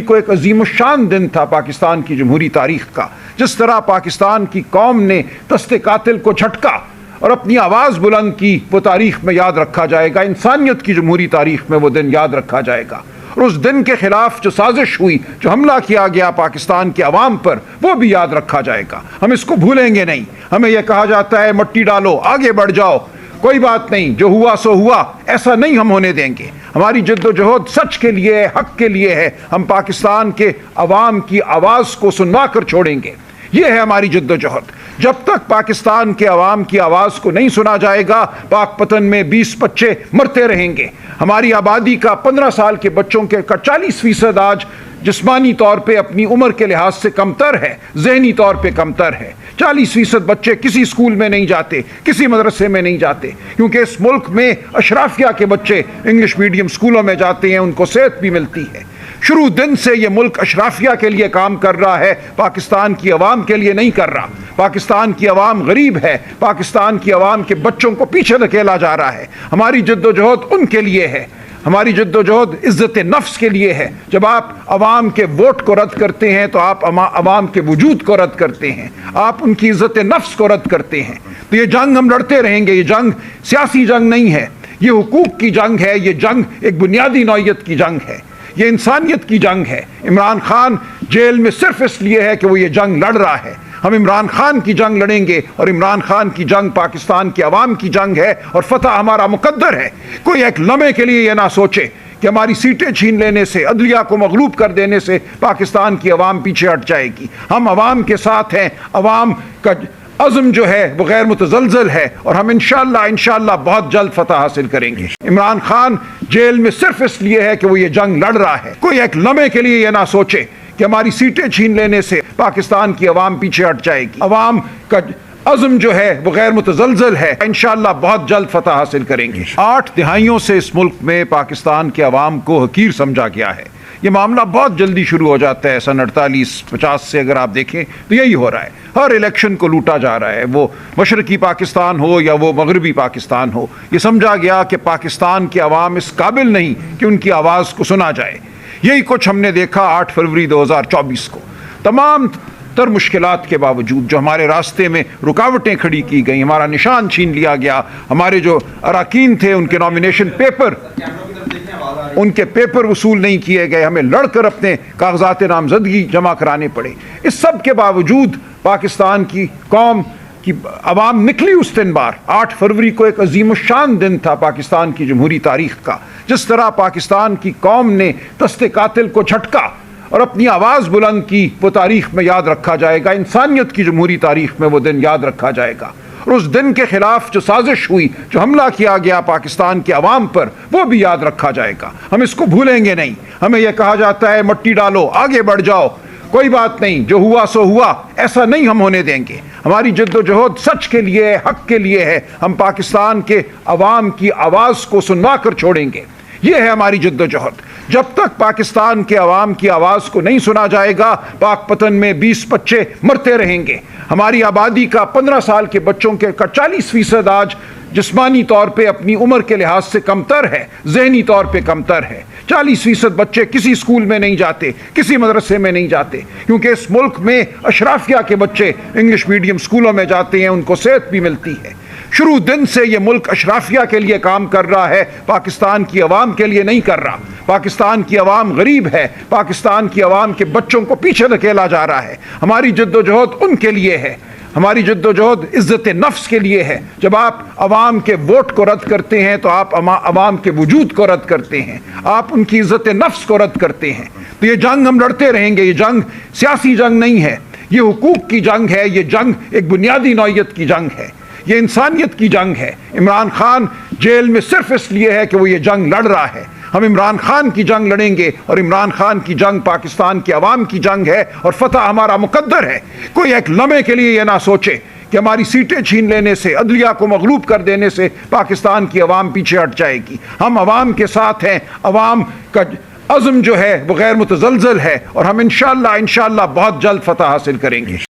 کو ایک عظیم الشان دن تھا پاکستان کی جمہوری تاریخ کا. جس طرح پاکستان کی قوم نے دست قاتل کو جھٹکا اور اپنی آواز بلند کی، وہ تاریخ میں یاد رکھا جائے گا. انسانیت کی جمہوری تاریخ میں وہ دن یاد رکھا جائے گا. اور اس دن کے خلاف جو سازش ہوئی، جو حملہ کیا گیا پاکستان کے عوام پر، وہ بھی یاد رکھا جائے گا. ہم اس کو بھولیں گے نہیں. ہمیں یہ کہا جاتا ہے مٹی ڈالو، آگے بڑھ جاؤ، کوئی بات نہیں، جو ہوا سو ہوا. ایسا نہیں ہم ہونے دیں گے. ہماری جد و جہد سچ کے لیے ہے، حق کے لیے ہے. ہم پاکستان کے عوام کی آواز کو سنوا کر چھوڑیں گے. یہ ہے ہماری جد و جہد. جب تک پاکستان کے عوام کی آواز کو نہیں سنا جائے گا، پاک پتن میں 20 بچے مرتے رہیں گے. ہماری آبادی کا 15 سال کے بچوں کے 40% آج جسمانی طور پہ اپنی عمر کے لحاظ سے کمتر ہے، ذہنی طور پہ کمتر ہے. 40% بچے کسی اسکول میں نہیں جاتے، کسی مدرسے میں نہیں جاتے، کیونکہ اس ملک میں اشرافیہ کے بچے انگلش میڈیم اسکولوں میں جاتے ہیں، ان کو صحت بھی ملتی ہے. شروع دن سے یہ ملک اشرافیہ کے لیے کام کر رہا ہے، پاکستان کی عوام کے لیے نہیں کر رہا. پاکستان کی عوام غریب ہے، پاکستان کی عوام کے بچوں کو پیچھے دھکیلا جا رہا ہے. ہماری جد و جہد ان کے لیے ہے. ہماری جد و جہد عزت نفس کے لیے ہے. جب آپ عوام کے ووٹ کو رد کرتے ہیں تو آپ عوام کے وجود کو رد کرتے ہیں، آپ ان کی عزت نفس کو رد کرتے ہیں. تو یہ جنگ ہم لڑتے رہیں گے. یہ جنگ سیاسی جنگ نہیں ہے، یہ حقوق کی جنگ ہے. یہ جنگ ایک بنیادی نوعیت کی جنگ ہے، یہ انسانیت کی جنگ ہے. عمران خان جیل میں صرف اس لیے ہے کہ وہ یہ جنگ لڑ رہا ہے. ہم عمران خان کی جنگ لڑیں گے، اور عمران خان کی جنگ پاکستان کے عوام کی جنگ ہے، اور فتح ہمارا مقدر ہے. کوئی ایک لمحے کے لیے یہ نہ سوچے کہ ہماری سیٹیں چھین لینے سے، عدلیہ کو مغلوب کر دینے سے پاکستان کی عوام پیچھے ہٹ جائے گی. ہم عوام کے ساتھ ہیں. عوام کا عزم جو ہے وہ غیر متزلزل ہے، اور ہم انشاءاللہ بہت جلد فتح حاصل کریں گے. عمران خان جیل میں صرف اس لیے ہے کہ وہ یہ جنگ لڑ رہا ہے. کوئی ایک لمحے کے لیے یہ نہ سوچے کہ ہماری سیٹیں چھین لینے سے پاکستان کی عوام پیچھے ہٹ جائے گی. عوام کا عزم جو ہے وہ غیر متزلزل ہے. انشاءاللہ بہت جلد فتح حاصل کریں گے. 8 دہائیوں سے اس ملک میں پاکستان کے عوام کو حقیر سمجھا گیا ہے. یہ معاملہ بہت جلدی شروع ہو جاتا ہے. سن 48-50 سے اگر آپ دیکھیں تو یہی ہو رہا ہے. ہر الیکشن کو لوٹا جا رہا ہے، وہ مشرقی پاکستان ہو یا وہ مغربی پاکستان ہو. یہ سمجھا گیا کہ پاکستان کے عوام اس قابل نہیں کہ ان کی آواز کو سنا جائے. یہی کچھ ہم نے دیکھا 8 فروری 2024 کو. تمام تر مشکلات کے باوجود جو ہمارے راستے میں رکاوٹیں کھڑی کی گئیں، ہمارا نشان چھین لیا گیا، ہمارے جو اراکین تھے ان کے نامینیشن پیپر، ان کے پیپر وصول نہیں کیے گئے، ہمیں لڑ کر اپنے کاغذات نامزدگی جمع کرانے پڑے. اس سب کے باوجود پاکستان کی قوم کی عوام نکلی اس دن بار. 8 فروری کو ایک عظیم الشان دن تھا پاکستان کی جمہوری تاریخ کا. جس طرح پاکستان کی قوم نے دست قاتل کو جھٹکا اور اپنی آواز بلند کی، وہ تاریخ میں یاد رکھا جائے گا. انسانیت کی جمہوری تاریخ میں وہ دن یاد رکھا جائے گا. اور اس دن کے خلاف جو سازش ہوئی، جو حملہ کیا گیا پاکستان کے عوام پر، وہ بھی یاد رکھا جائے گا. ہم اس کو بھولیں گے نہیں. ہمیں یہ کہا جاتا ہے مٹی ڈالو، آگے بڑھ جاؤ، کوئی بات نہیں، جو ہوا سو ہوا. ایسا نہیں ہم ہونے دیں گے. ہماری جد و جہد سچ کے لیے ہے، حق کے لیے ہے. ہم پاکستان کے عوام کی آواز کو سنوا کر چھوڑیں گے. یہ ہے ہماری جد و جہد. جب تک پاکستان کے عوام کی آواز کو نہیں سنا جائے گا، پاک پتن میں 20 بچے مرتے رہیں گے. ہماری آبادی کا 15 سال کے بچوں کے 40% آج جسمانی طور پہ اپنی عمر کے لحاظ سے کمتر ہے، ذہنی طور پہ کمتر ہے. 40% بچے کسی اسکول میں نہیں جاتے، کسی مدرسے میں نہیں جاتے، کیونکہ اس ملک میں اشرافیہ کے بچے انگلش میڈیم اسکولوں میں جاتے ہیں، ان کو صحت بھی ملتی ہے. شروع دن سے یہ ملک اشرافیہ کے لیے کام کر رہا ہے، پاکستان کی عوام کے لیے نہیں کر رہا. پاکستان کی عوام غریب ہے، پاکستان کی عوام کے بچوں کو پیچھے دھکیلا جا رہا ہے. ہماری جد و جہد ان کے لیے ہے. ہماری جد و جہد عزت نفس کے لیے ہے. جب آپ عوام کے ووٹ کو رد کرتے ہیں تو آپ عوام کے وجود کو رد کرتے ہیں، آپ ان کی عزت نفس کو رد کرتے ہیں. تو یہ جنگ ہم لڑتے رہیں گے. یہ جنگ سیاسی جنگ نہیں ہے، یہ حقوق کی جنگ ہے. یہ جنگ ایک بنیادی نوعیت کی جنگ ہے، یہ انسانیت کی جنگ ہے. عمران خان جیل میں صرف اس لیے ہے کہ وہ یہ جنگ لڑ رہا ہے. ہم عمران خان کی جنگ لڑیں گے، اور عمران خان کی جنگ پاکستان کے عوام کی جنگ ہے، اور فتح ہمارا مقدر ہے. کوئی ایک لمحے کے لیے یہ نہ سوچے کہ ہماری سیٹیں چھین لینے سے، عدلیہ کو مغلوب کر دینے سے پاکستان کی عوام پیچھے ہٹ جائے گی. ہم عوام کے ساتھ ہیں. عوام کا عزم جو ہے وہ غیر متزلزل ہے، اور ہم انشاءاللہ بہت جلد فتح حاصل کریں گے.